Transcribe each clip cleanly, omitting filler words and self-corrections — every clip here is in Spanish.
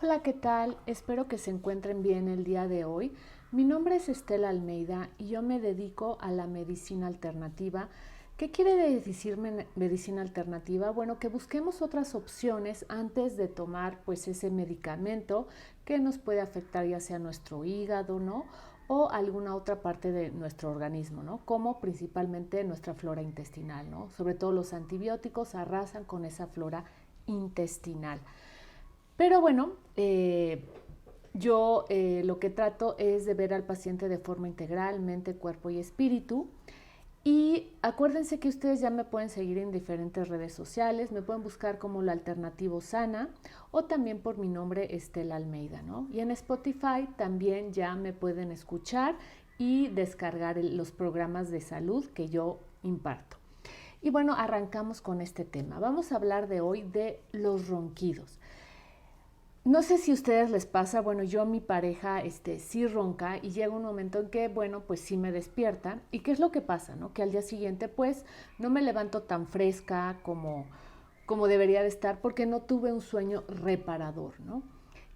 Hola, ¿qué tal? Espero que se encuentren bien el día de hoy. Mi nombre es Estela Almeida y yo me dedico a la medicina alternativa. ¿Qué quiere decir medicina alternativa? Bueno, que busquemos otras opciones antes de tomar pues ese medicamento que nos puede afectar ya sea nuestro hígado, ¿no? O alguna otra parte de nuestro organismo, ¿no? Como principalmente nuestra flora intestinal, ¿no? Sobre todo los antibióticos arrasan con esa flora intestinal. Pero bueno, yo lo que trato es de ver al paciente de forma integral, mente, cuerpo y espíritu. Y acuérdense que ustedes ya me pueden seguir en diferentes redes sociales, me pueden buscar como La Alternativo Sana o también por mi nombre Estela Almeida, ¿no? Y en Spotify también ya me pueden escuchar y descargar los programas de salud que yo imparto. Y bueno, arrancamos con este tema. Vamos a hablar de hoy de los ronquidos. No sé si a ustedes les pasa, bueno, yo mi pareja sí ronca y llega un momento en que, bueno, pues sí me despierta. ¿Y qué es lo que pasa, no? Que al día siguiente, pues, no me levanto tan fresca como debería de estar porque no tuve un sueño reparador, ¿no?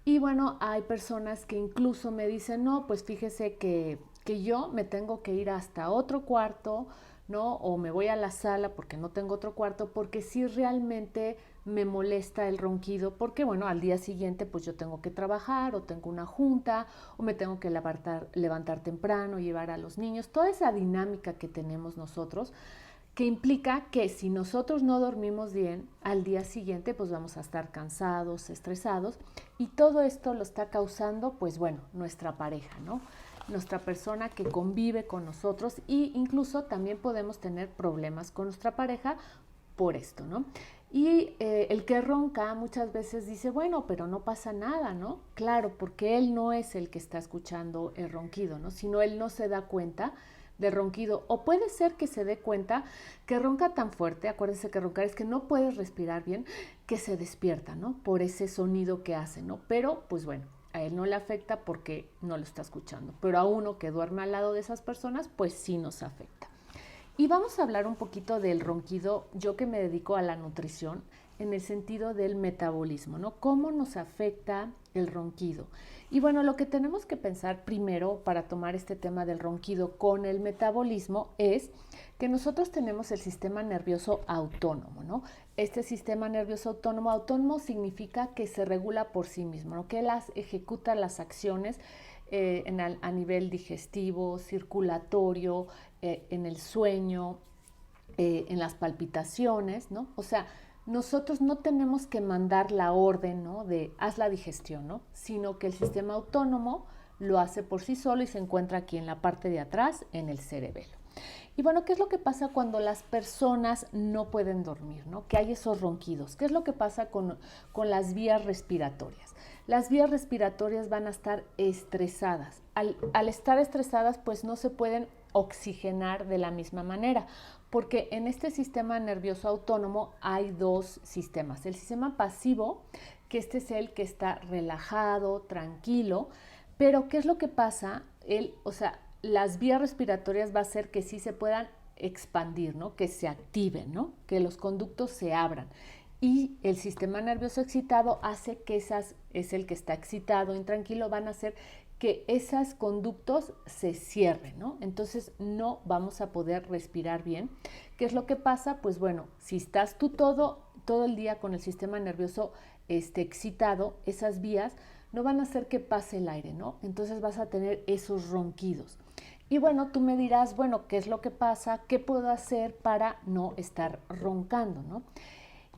Y bueno, hay personas que incluso me dicen, no, pues fíjese que yo me tengo que ir hasta otro cuarto, ¿no? O me voy a la sala porque no tengo otro cuarto, porque sí realmente me molesta el ronquido, porque bueno, al día siguiente pues yo tengo que trabajar o tengo una junta o me tengo que levantar temprano, llevar a los niños, toda esa dinámica que tenemos nosotros que implica que si nosotros no dormimos bien, al día siguiente pues vamos a estar cansados, estresados y todo esto lo está causando pues bueno, nuestra pareja, ¿no? Nuestra persona que convive con nosotros e incluso también podemos tener problemas con nuestra pareja por esto, ¿no? Y el que ronca muchas veces dice, bueno, pero no pasa nada, ¿no? Claro, porque él no es el que está escuchando el ronquido, ¿no? Sino él no se da cuenta de ronquido. O puede ser que se dé cuenta que ronca tan fuerte, acuérdense que roncar es que no puedes respirar bien, que se despierta, ¿no? Por ese sonido que hace, ¿no? Pero, pues bueno, a él no le afecta porque no lo está escuchando. Pero a uno que duerme al lado de esas personas, pues sí nos afecta. Y vamos a hablar un poquito del ronquido, yo que me dedico a la nutrición, en el sentido del metabolismo, ¿no? ¿Cómo nos afecta el ronquido? Y bueno, lo que tenemos que pensar primero para tomar este tema del ronquido con el metabolismo es que nosotros tenemos el sistema nervioso autónomo, ¿no? Este sistema nervioso autónomo significa que se regula por sí mismo, ¿no? Que ejecuta las acciones a nivel digestivo, circulatorio, en el sueño, en las palpitaciones, ¿no? O sea, nosotros no tenemos que mandar la orden, ¿no? De haz la digestión, ¿no? Sino que el sistema autónomo lo hace por sí solo y se encuentra aquí en la parte de atrás, en el cerebelo. Y bueno, ¿qué es lo que pasa cuando las personas no pueden dormir, ¿no? Que hay esos ronquidos. ¿Qué es lo que pasa con las vías respiratorias? Las vías respiratorias van a estar estresadas. Al estar estresadas, pues no se pueden oxigenar de la misma manera, porque en este sistema nervioso autónomo hay dos sistemas. El sistema pasivo, que este es el que está relajado, tranquilo, pero ¿qué es lo que pasa? Las vías respiratorias va a hacer que sí se puedan expandir, ¿no? Que se activen, ¿no? Que los conductos se abran. Y el sistema nervioso excitado hace que es el que está excitado, intranquilo, van a hacer que esos conductos se cierren, ¿no? Entonces no vamos a poder respirar bien. ¿Qué es lo que pasa? Pues bueno, si estás tú todo el día con el sistema nervioso excitado, esas vías no van a hacer que pase el aire, ¿no? Entonces vas a tener esos ronquidos. Y bueno, tú me dirás, bueno, ¿qué es lo que pasa? ¿Qué puedo hacer para no estar roncando, ¿no?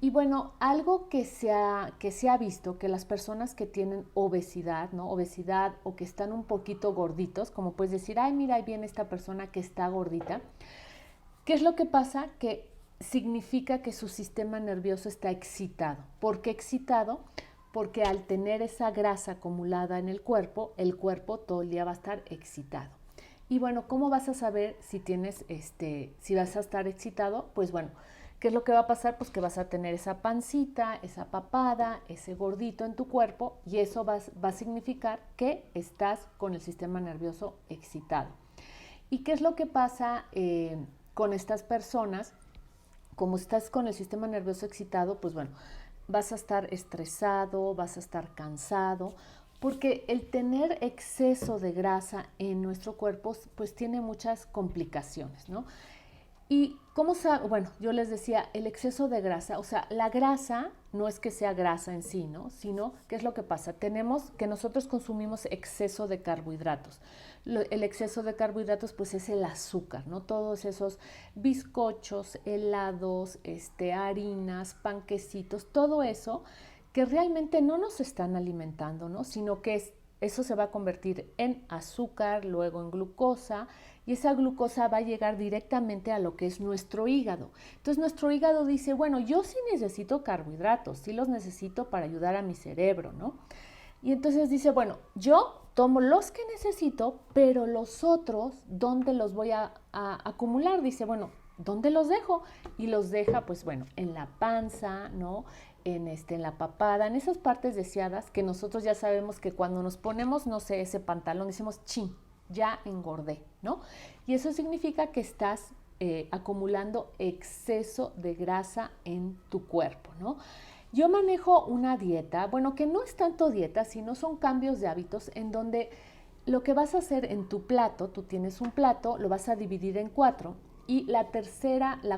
Y bueno, algo que se ha visto, que las personas que tienen obesidad, ¿no? Obesidad o que están un poquito gorditos, como puedes decir, ay, mira, ahí viene esta persona que está gordita. ¿Qué es lo que pasa? Que significa que su sistema nervioso está excitado. ¿Por qué excitado? Porque al tener esa grasa acumulada en el cuerpo todo el día va a estar excitado. Y bueno, ¿cómo vas a saber si vas a estar excitado? Pues bueno, ¿qué es lo que va a pasar? Pues que vas a tener esa pancita, esa papada, ese gordito en tu cuerpo y eso va a significar que estás con el sistema nervioso excitado. ¿Y qué es lo que pasa con estas personas? Como estás con el sistema nervioso excitado, pues bueno, vas a estar estresado, vas a estar cansado, porque el tener exceso de grasa en nuestro cuerpo pues tiene muchas complicaciones, ¿no? Y cómo sabe, bueno, yo les decía, el exceso de grasa, o sea, la grasa no es que sea grasa en sí, ¿no? Sino, ¿qué es lo que pasa? Tenemos que nosotros consumimos exceso de carbohidratos. El exceso de carbohidratos, pues es el azúcar, ¿no? Todos esos bizcochos, helados, harinas, panquecitos, todo eso que realmente no nos están alimentando, ¿no? Sino que eso se va a convertir en azúcar, luego en glucosa, y esa glucosa va a llegar directamente a lo que es nuestro hígado. Entonces nuestro hígado dice, bueno, yo sí necesito carbohidratos, sí los necesito para ayudar a mi cerebro, ¿no? Y entonces dice, bueno, yo tomo los que necesito, pero los otros, ¿dónde los voy a acumular? Dice, bueno, ¿dónde los dejo? Y los deja, pues bueno, en la panza, ¿no? En la papada, en esas partes deseadas que nosotros ya sabemos que cuando nos ponemos, no sé, ese pantalón, decimos, chin, ya engordé, ¿no? Y eso significa que estás acumulando exceso de grasa en tu cuerpo, ¿no? Yo manejo una dieta, bueno, que no es tanto dieta, sino son cambios de hábitos en donde lo que vas a hacer en tu plato, tú tienes un plato, lo vas a dividir en 4 y la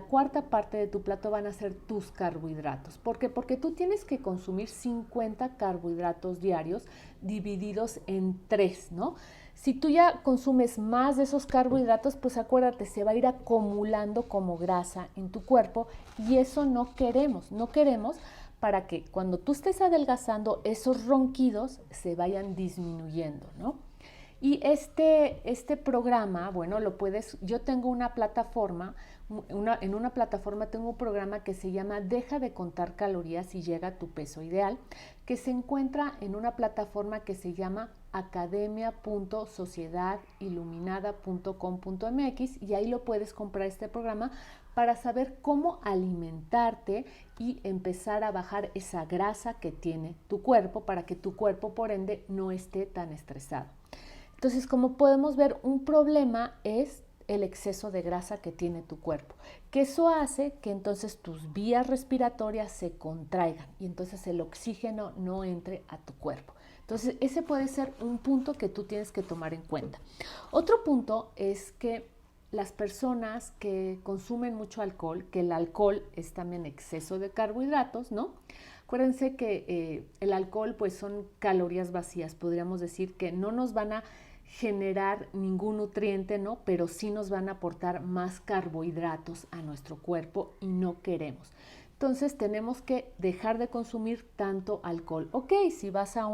cuarta parte de tu plato van a ser tus carbohidratos. ¿Por qué? Porque tú tienes que consumir 50 carbohidratos diarios divididos en 3, ¿no? Si tú ya consumes más de esos carbohidratos, pues acuérdate, se va a ir acumulando como grasa en tu cuerpo y eso no queremos, para que cuando tú estés adelgazando, esos ronquidos se vayan disminuyendo, ¿no? Y este programa, bueno, yo tengo una plataforma, en una plataforma tengo un programa que se llama Deja de contar calorías y llega a tu peso ideal, que se encuentra en una plataforma que se llama academia.sociedadiluminada.com.mx y ahí lo puedes comprar este programa para saber cómo alimentarte y empezar a bajar esa grasa que tiene tu cuerpo para que tu cuerpo, por ende, no esté tan estresado. Entonces, como podemos ver, un problema es el exceso de grasa que tiene tu cuerpo, que eso hace que entonces tus vías respiratorias se contraigan y entonces el oxígeno no entre a tu cuerpo. Entonces, ese puede ser un punto que tú tienes que tomar en cuenta. Otro punto es que las personas que consumen mucho alcohol, que el alcohol es también exceso de carbohidratos, ¿no? Acuérdense que el alcohol pues son calorías vacías, podríamos decir que no nos van a generar ningún nutriente, ¿no? Pero sí nos van a aportar más carbohidratos a nuestro cuerpo y no queremos. Entonces tenemos que dejar de consumir tanto alcohol. Ok, si vas a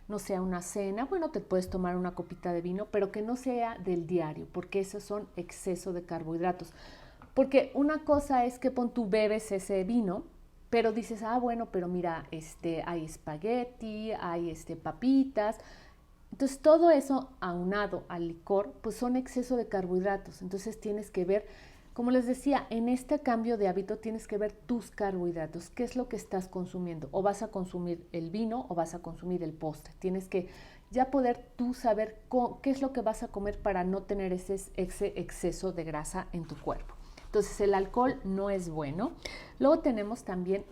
no sé, a una cena, bueno, te puedes tomar una copita de vino, pero que no sea del diario, porque esos son exceso de carbohidratos. Porque una cosa es que tú bebes ese vino, pero dices, bueno, pero mira, hay espagueti, hay papitas. Entonces todo eso aunado al licor, pues son exceso de carbohidratos. Entonces tienes que ver, como les decía, en este cambio de hábito tienes que ver tus carbohidratos, qué es lo que estás consumiendo. O vas a consumir el vino o vas a consumir el postre. Tienes que ya poder tú saber qué es lo que vas a comer para no tener ese exceso de grasa en tu cuerpo. Entonces el alcohol no es bueno. Luego tenemos también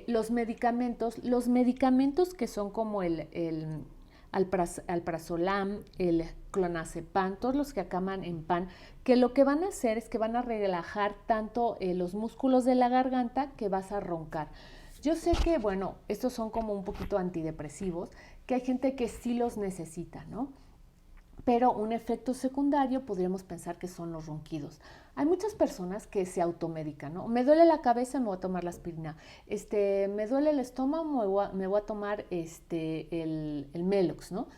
los medicamentos que son como el alprazolam, el clonazepam, todos los que acaban en pan, que lo que van a hacer es que van a relajar tanto los músculos de la garganta que vas a roncar. Yo sé que, bueno, estos son como un poquito antidepresivos, que hay gente que sí los necesita, ¿no? Pero un efecto secundario podríamos pensar que son los ronquidos. Hay muchas personas que se automedican, ¿no? Me duele la cabeza, me voy a tomar la aspirina. Me duele el estómago, me voy a tomar el Melox, ¿no?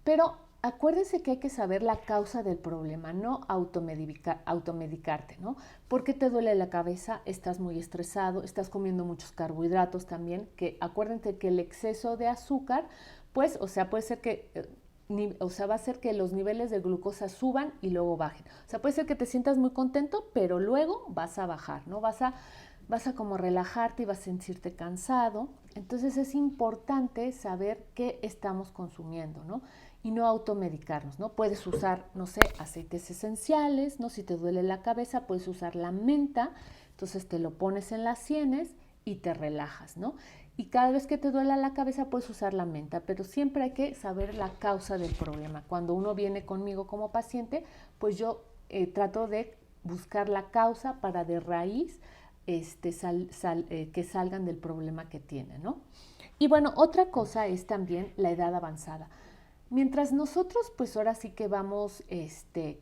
Pero acuérdense que hay que saber la causa del problema, no automedicarte, ¿no? ¿Por qué te duele la cabeza? Estás muy estresado, estás comiendo muchos carbohidratos también, que acuérdense que el exceso de azúcar, pues, o sea, puede ser que va a hacer que los niveles de glucosa suban y luego bajen. O sea, puede ser que te sientas muy contento, pero luego vas a bajar, ¿no? Vas a como relajarte y vas a sentirte cansado. Entonces es importante saber qué estamos consumiendo, ¿no? Y no automedicarnos, ¿no? Puedes usar, no sé, aceites esenciales, ¿no? Si te duele la cabeza, puedes usar la menta, entonces te lo pones en las sienes y te relajas, ¿no? Y cada vez que te duela la cabeza puedes usar la menta, pero siempre hay que saber la causa del problema. Cuando uno viene conmigo como paciente, pues yo trato de buscar la causa para de raíz que salgan del problema que tienen, ¿no? Y bueno, otra cosa es también la edad avanzada. Mientras nosotros, pues ahora sí que vamos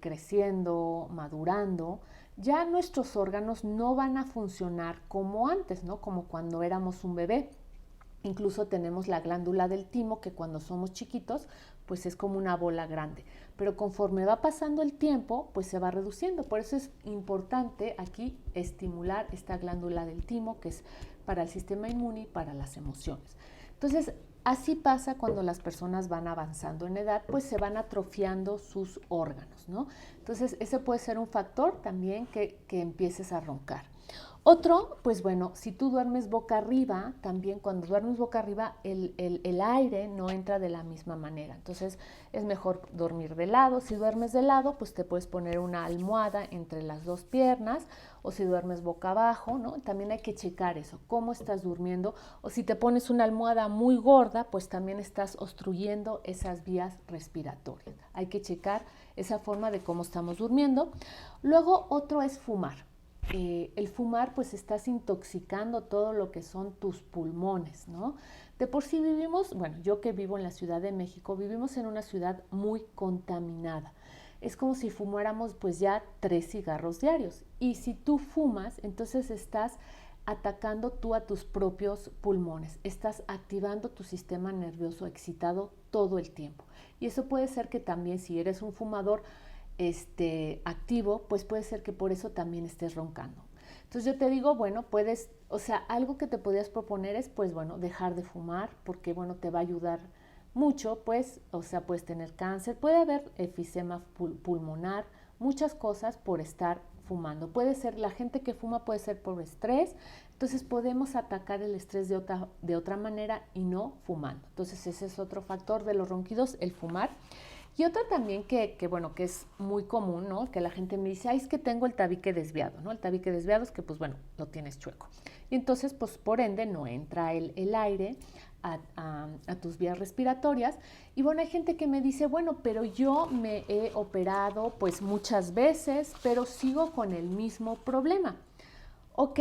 creciendo, madurando, ya nuestros órganos no van a funcionar como antes, ¿no? Como cuando éramos un bebé. Incluso tenemos la glándula del timo, que cuando somos chiquitos, pues es como una bola grande. Pero conforme va pasando el tiempo, pues se va reduciendo. Por eso es importante aquí estimular esta glándula del timo, que es para el sistema inmune y para las emociones. Entonces, así pasa cuando las personas van avanzando en edad, pues se van atrofiando sus órganos, ¿no? Entonces, ese puede ser un factor también que empieces a roncar. Otro, pues bueno, si tú duermes boca arriba, también cuando duermes boca arriba el aire no entra de la misma manera. Entonces es mejor dormir de lado. Si duermes de lado, pues te puedes poner una almohada entre las dos piernas, o si duermes boca abajo, ¿no? También hay que checar eso, cómo estás durmiendo. O si te pones una almohada muy gorda, pues también estás obstruyendo esas vías respiratorias. Hay que checar esa forma de cómo estamos durmiendo. Luego otro es fumar. El fumar, pues estás intoxicando todo lo que son tus pulmones, ¿no? De por sí vivimos, bueno, yo que vivo en la Ciudad de México, vivimos en una ciudad muy contaminada. Es como si fumáramos pues ya 3 cigarros diarios. Y si tú fumas, entonces estás atacando tú a tus propios pulmones, estás activando tu sistema nervioso excitado todo el tiempo. Y eso puede ser que también, si eres un fumador activo, pues puede ser que por eso también estés roncando. Entonces yo te digo, bueno, puedes, o sea, algo que te podrías proponer es, pues bueno, dejar de fumar, porque bueno, te va a ayudar mucho, pues, o sea, puedes tener cáncer, puede haber efisema pulmonar, muchas cosas por estar fumando. Puede ser, la gente que fuma puede ser por estrés, entonces podemos atacar el estrés de otra manera y no fumando. Entonces ese es otro factor de los ronquidos, el fumar. Y otra también bueno, que es muy común, ¿no? Que la gente me dice, ay, es que tengo el tabique desviado, ¿no? El tabique desviado es que, pues bueno, lo tienes chueco. Y entonces, pues por ende, no entra el aire a tus vías respiratorias. Y bueno, hay gente que me dice, bueno, pero yo me he operado pues muchas veces, pero sigo con el mismo problema. Ok,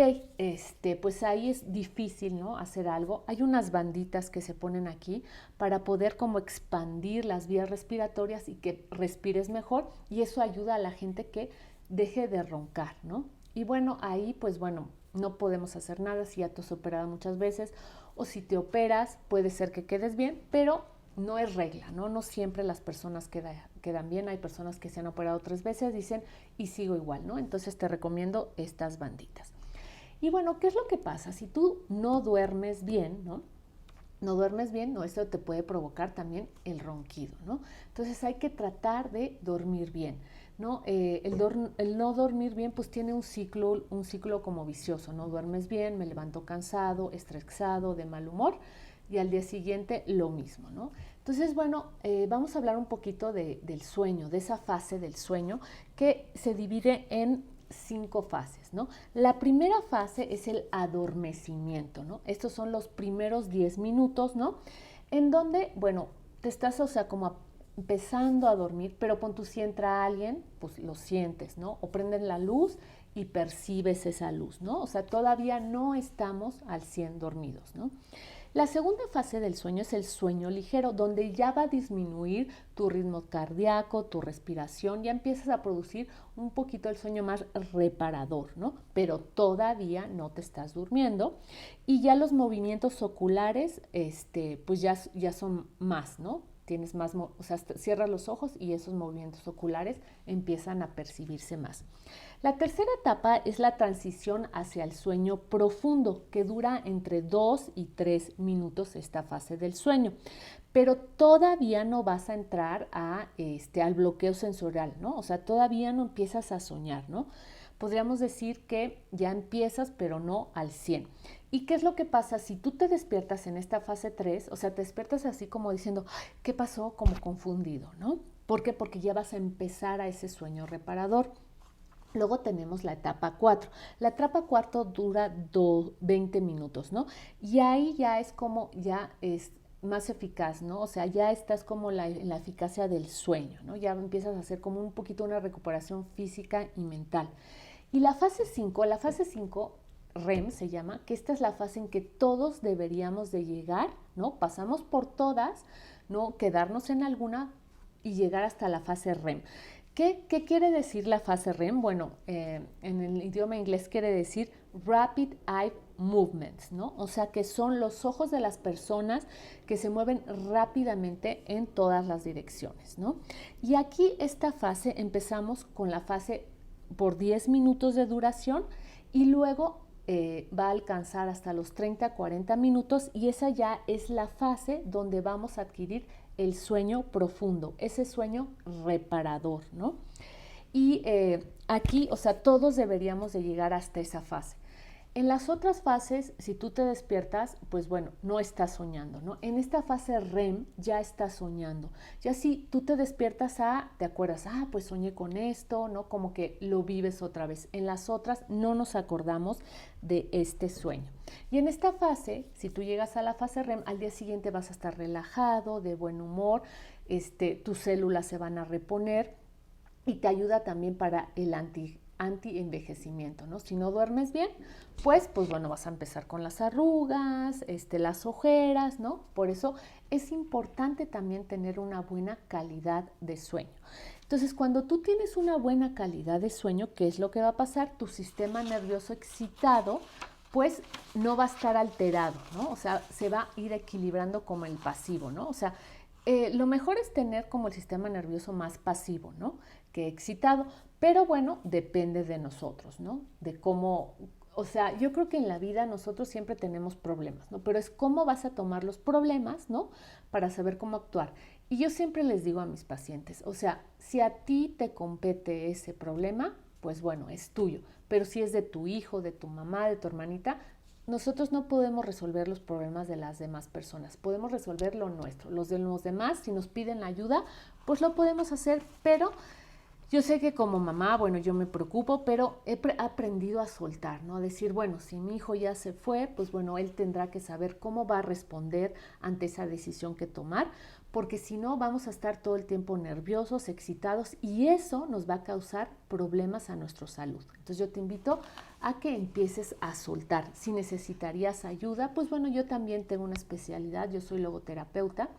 pues ahí es difícil, ¿no? Hacer algo. Hay unas banditas que se ponen aquí para poder como expandir las vías respiratorias y que respires mejor, y eso ayuda a la gente que deje de roncar, ¿no? Y bueno, ahí pues bueno, no podemos hacer nada si ya te has operado muchas veces, o si te operas puede ser que quedes bien, pero no es regla, ¿no? No siempre las personas quedan bien. Hay personas que se han operado 3 veces, dicen, y sigo igual, ¿no? Entonces te recomiendo estas banditas. Y bueno, ¿qué es lo que pasa? Si tú no duermes bien, ¿no? No duermes bien, ¿no? Esto te puede provocar también el ronquido, ¿no? Entonces hay que tratar de dormir bien, ¿no? El no dormir bien pues tiene un ciclo como vicioso, ¿no? Duermes bien, me levanto cansado, estresado, de mal humor, y al día siguiente lo mismo, ¿no? Entonces, bueno, vamos a hablar un poquito del sueño, de esa fase del sueño que se divide en 5 fases, ¿no? La primera fase es el adormecimiento, ¿no? Estos son los primeros 10 minutos, ¿no? En donde, bueno, te estás, o sea, como empezando a dormir, pero pon tú, si entra alguien, pues lo sientes, ¿no? O prenden la luz y percibes esa luz, ¿no? O sea, todavía no estamos al 100 dormidos, ¿no? La segunda fase del sueño es el sueño ligero, donde ya va a disminuir tu ritmo cardíaco, tu respiración, ya empiezas a producir un poquito el sueño más reparador, ¿no? Pero todavía no te estás durmiendo, y ya los movimientos oculares, pues ya son más, ¿no? Tienes más, o sea, cierras los ojos y esos movimientos oculares empiezan a percibirse más. La tercera etapa es la transición hacia el sueño profundo, que dura entre 2 y 3 minutos esta fase del sueño, pero todavía no vas a entrar al bloqueo sensorial, ¿no? O sea, todavía no empiezas a soñar, ¿no? Podríamos decir que ya empiezas, pero no al 100. ¿Y qué es lo que pasa si tú te despiertas en esta fase 3? O sea, te despiertas así como diciendo, ¿qué pasó? Como confundido, ¿no? ¿Por qué? Porque ya vas a empezar a ese sueño reparador. Luego tenemos la etapa 4. La etapa 4 dura 20 minutos, ¿no? Y ahí ya es como, ya es más eficaz, ¿no? O sea, ya estás como en la eficacia del sueño, ¿no? Ya empiezas a hacer como un poquito una recuperación física y mental. Y la fase 5 REM se llama, que esta es la fase en que todos deberíamos de llegar, ¿no? Pasamos por todas, ¿no? Quedarnos en alguna y llegar hasta la fase REM. ¿Qué quiere decir la fase REM? Bueno, en el idioma inglés quiere decir Rapid Eye Movements, ¿no? O sea, que son los ojos de las personas que se mueven rápidamente en todas las direcciones, ¿no? Y aquí esta fase empezamos con la fase por 10 minutos de duración y luego va a alcanzar hasta los 30-40 minutos y esa ya es la fase donde vamos a adquirir el sueño profundo, ese sueño reparador, ¿no? Y aquí, o sea, todos deberíamos de llegar hasta esa fase. En las otras fases, si tú te despiertas, pues bueno, no estás soñando, ¿no? En esta fase REM ya estás soñando. Ya si tú te despiertas, te acuerdas, pues soñé con esto, ¿no? Como que lo vives otra vez. En las otras no nos acordamos de este sueño. Y en esta fase, si tú llegas a la fase REM, al día siguiente vas a estar relajado, de buen humor, tus células se van a reponer y te ayuda también para el anti-envejecimiento, ¿no? Si no duermes bien, pues bueno, vas a empezar con las arrugas, las ojeras, ¿no? Por eso es importante también tener una buena calidad de sueño. Entonces, cuando tú tienes una buena calidad de sueño, ¿qué es lo que va a pasar? Tu sistema nervioso excitado, pues no va a estar alterado, ¿no? O sea, se va a ir equilibrando como el pasivo, ¿no? O sea, lo mejor es tener como el sistema nervioso más pasivo, ¿no? Que excitado, pero bueno, depende de nosotros, ¿no? De cómo, o sea, yo creo que en la vida nosotros siempre tenemos problemas, ¿no? Pero es cómo vas a tomar los problemas, ¿no? Para saber cómo actuar. Y yo siempre les digo a mis pacientes, o sea, si a ti te compete ese problema, pues bueno, es tuyo. Pero si es de tu hijo, de tu mamá, de tu hermanita, nosotros no podemos resolver los problemas de las demás personas, podemos resolver lo nuestro. Los de los demás, si nos piden ayuda, pues lo podemos hacer, pero yo sé que como mamá, bueno, yo me preocupo, pero he aprendido a soltar, ¿no? A decir, bueno, si mi hijo ya se fue, pues bueno, él tendrá que saber cómo va a responder ante esa decisión que tomar, porque si no vamos a estar todo el tiempo nerviosos, excitados, y eso nos va a causar problemas a nuestra salud. Entonces yo te invito a que empieces a soltar. Si necesitarías ayuda, pues bueno, yo también tengo una especialidad, yo soy logoterapeuta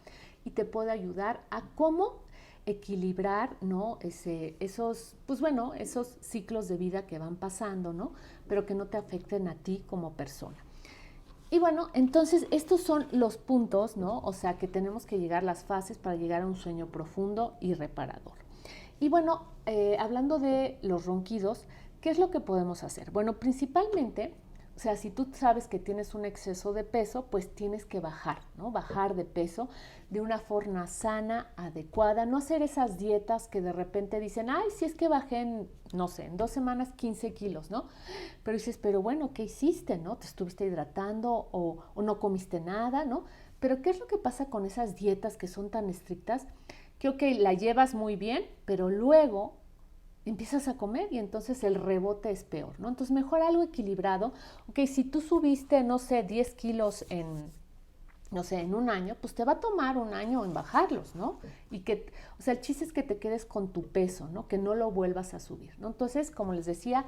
y te puedo ayudar a cómo equilibrar, ¿no? Esos ciclos de vida que van pasando, ¿no? Pero que no te afecten a ti como persona. Y bueno, entonces estos son los puntos, ¿no? O sea, que tenemos que llegar las fases para llegar a un sueño profundo y reparador. Y bueno, hablando de los ronquidos, ¿qué es lo que podemos hacer? Bueno, principalmente, o sea, si tú sabes que tienes un exceso de peso, pues tienes que bajar, ¿no? Bajar de peso de una forma sana, adecuada, no hacer esas dietas que de repente dicen, ay, si es que bajé en, no sé, en 2 semanas 15 kilos, ¿no? Pero dices, pero bueno, ¿qué hiciste, no? ¿Te estuviste hidratando o no comiste nada, no? Pero ¿qué es lo que pasa con esas dietas que son tan estrictas? Que, ok, la llevas muy bien, pero luego empiezas a comer y entonces el rebote es peor, ¿no? Entonces mejor algo equilibrado. Ok, si tú subiste, no sé, 10 kilos en, no sé, en un año, pues te va a tomar un año en bajarlos, ¿no? Y que, o sea, el chiste es que te quedes con tu peso, ¿no? Que no lo vuelvas a subir, ¿no? Entonces, como les decía,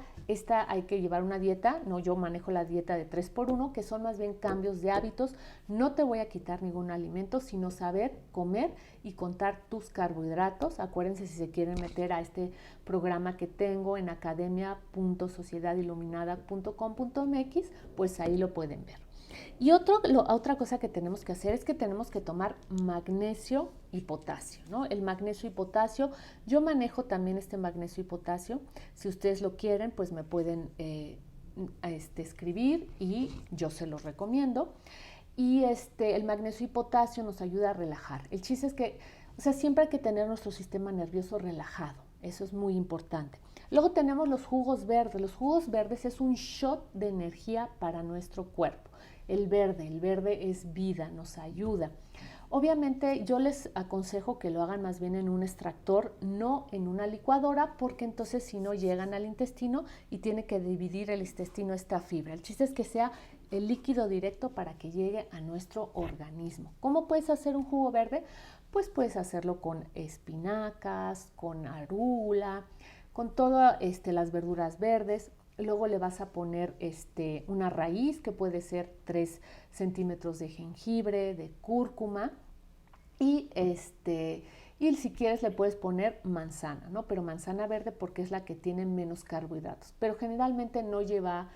hay que llevar una dieta, ¿no? Yo manejo la dieta de 3x1, que son más bien cambios de hábitos. No te voy a quitar ningún alimento, sino saber comer y contar tus carbohidratos. Acuérdense, si se quieren meter a este programa que tengo en academia.sociedadiluminada.com.mx, pues ahí lo pueden ver. Y otra cosa que tenemos que hacer es que tenemos que tomar magnesio y potasio, ¿no? El magnesio y potasio, yo manejo también este magnesio y potasio. Si ustedes lo quieren, pues me pueden escribir y yo se los recomiendo. Y el magnesio y potasio nos ayuda a relajar. El chiste es que, o sea, siempre hay que tener nuestro sistema nervioso relajado. Eso es muy importante. Luego tenemos los jugos verdes. Los jugos verdes es un shot de energía para nuestro cuerpo. El verde es vida, nos ayuda. Obviamente yo les aconsejo que lo hagan más bien en un extractor, no en una licuadora, porque entonces si no llegan al intestino y tiene que dividir el intestino esta fibra. El chiste es que sea el líquido directo para que llegue a nuestro organismo. ¿Cómo puedes hacer un jugo verde? Pues puedes hacerlo con espinacas, con arúgula, con todas las verduras verdes. Luego le vas a poner una raíz que puede ser 3 centímetros de jengibre, de cúrcuma y y si quieres le puedes poner manzana, ¿no? Pero manzana verde porque es la que tiene menos carbohidratos. Pero generalmente no lleva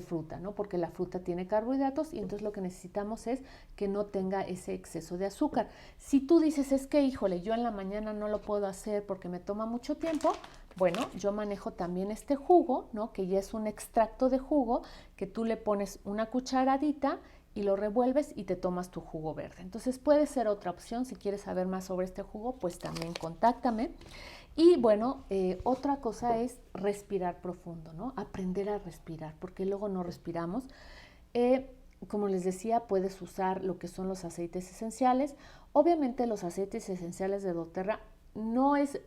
fruta, ¿no? Porque la fruta tiene carbohidratos y entonces lo que necesitamos es que no tenga ese exceso de azúcar. Si tú dices, es que, híjole, yo en la mañana no lo puedo hacer porque me toma mucho tiempo, bueno, yo manejo también este jugo, ¿no? Que ya es un extracto de jugo que tú le pones una cucharadita y lo revuelves y te tomas tu jugo verde. Entonces puede ser otra opción. Si quieres saber más sobre este jugo, pues también contáctame. Y bueno, otra cosa es respirar profundo, ¿no? Aprender a respirar, porque luego no respiramos. Como les decía, puedes usar lo que son los aceites esenciales. Obviamente los aceites esenciales de doTERRA no es...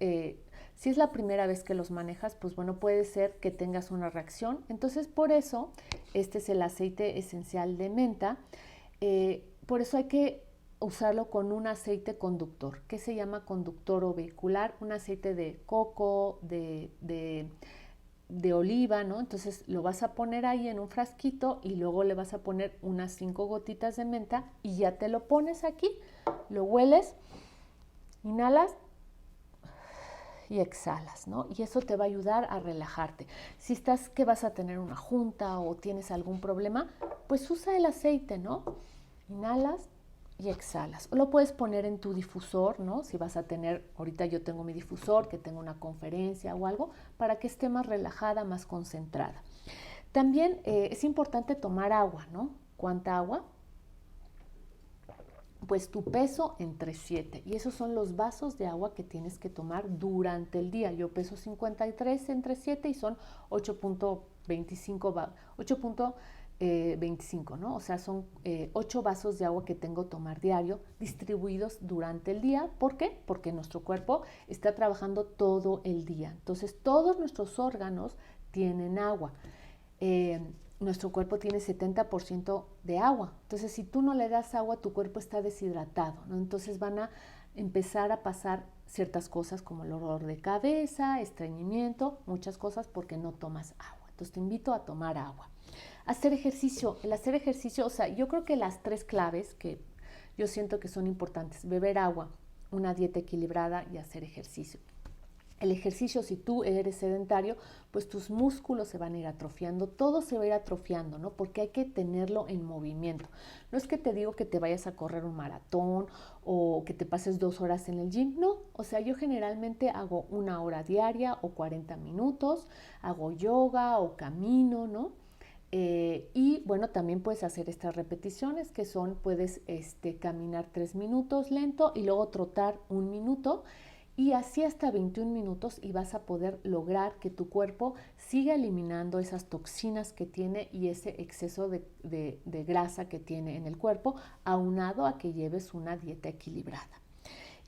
si es la primera vez que los manejas, pues bueno, puede ser que tengas una reacción. Entonces, por eso, este es el aceite esencial de menta. Por eso hay que usarlo con un aceite conductor, que se llama conductor o vehicular, un aceite de coco, de oliva, ¿no? Entonces lo vas a poner ahí en un frasquito y luego le vas a poner unas 5 gotitas de menta y ya te lo pones aquí, lo hueles, inhalas y exhalas, ¿no? Y eso te va a ayudar a relajarte. Si estás que vas a tener una junta o tienes algún problema, pues usa el aceite, ¿no? Inhalas y exhalas. O lo puedes poner en tu difusor, ¿no? Si vas a tener, ahorita yo tengo mi difusor, que tengo una conferencia o algo, para que esté más relajada, más concentrada. También es importante tomar agua, ¿no? ¿Cuánta agua? Pues tu peso entre 7 y esos son los vasos de agua que tienes que tomar durante el día. Yo peso 53 entre 7 y son 8.25, ¿no? O sea, son 8 vasos de agua que tengo que tomar diario, distribuidos durante el día. ¿Por qué? Porque nuestro cuerpo está trabajando todo el día. Entonces, todos nuestros órganos tienen agua. Nuestro cuerpo tiene 70% de agua. Entonces, si tú no le das agua, tu cuerpo está deshidratado, ¿no? Entonces van a empezar a pasar ciertas cosas como el dolor de cabeza, estreñimiento, muchas cosas porque no tomas agua. Entonces te invito a tomar agua. Hacer ejercicio. El hacer ejercicio, o sea, yo creo que las 3 claves que yo siento que son importantes: beber agua, una dieta equilibrada y hacer ejercicio. El ejercicio, si tú eres sedentario, pues tus músculos se van a ir atrofiando, todo se va a ir atrofiando, ¿no? Porque hay que tenerlo en movimiento. No es que te digo que te vayas a correr un maratón o que te pases 2 horas en el gym, no. O sea, yo generalmente hago 1 hora diaria o 40 minutos, hago yoga o camino, ¿no? Y bueno, también puedes hacer estas repeticiones que son, puedes caminar 3 minutos lento y luego trotar 1 minuto. Y así hasta 21 minutos y vas a poder lograr que tu cuerpo siga eliminando esas toxinas que tiene y ese exceso de grasa que tiene en el cuerpo, aunado a que lleves una dieta equilibrada.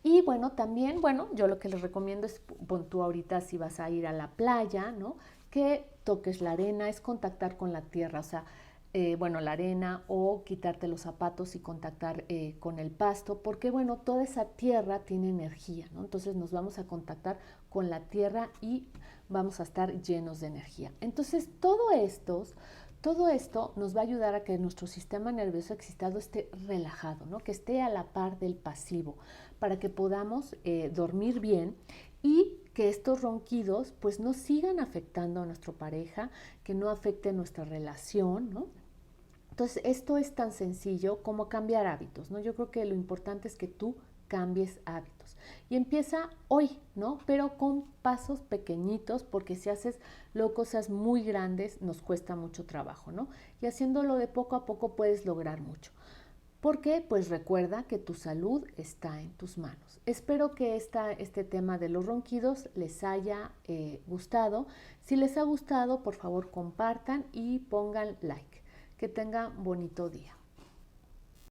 Y bueno, también, bueno, yo lo que les recomiendo es, pon tú ahorita si vas a ir a la playa, ¿no? Que toques la arena, es contactar con la tierra, o sea, bueno, la arena o quitarte los zapatos y contactar con el pasto, porque bueno, toda esa tierra tiene energía, ¿no? Entonces nos vamos a contactar con la tierra y vamos a estar llenos de energía. Entonces todo esto nos va a ayudar a que nuestro sistema nervioso excitado esté relajado, ¿no? Que esté a la par del pasivo, para que podamos dormir bien y que estos ronquidos pues no sigan afectando a nuestra pareja, que no afecten nuestra relación, ¿no? Entonces, esto es tan sencillo como cambiar hábitos, ¿no? Yo creo que lo importante es que tú cambies hábitos. Y empieza hoy, ¿no? Pero con pasos pequeñitos, porque si haces luego cosas muy grandes, nos cuesta mucho trabajo, ¿no? Y haciéndolo de poco a poco puedes lograr mucho. Porque, pues recuerda que tu salud está en tus manos. Espero que este tema de los ronquidos les haya gustado. Si les ha gustado, por favor compartan y pongan like. Que tengan bonito día.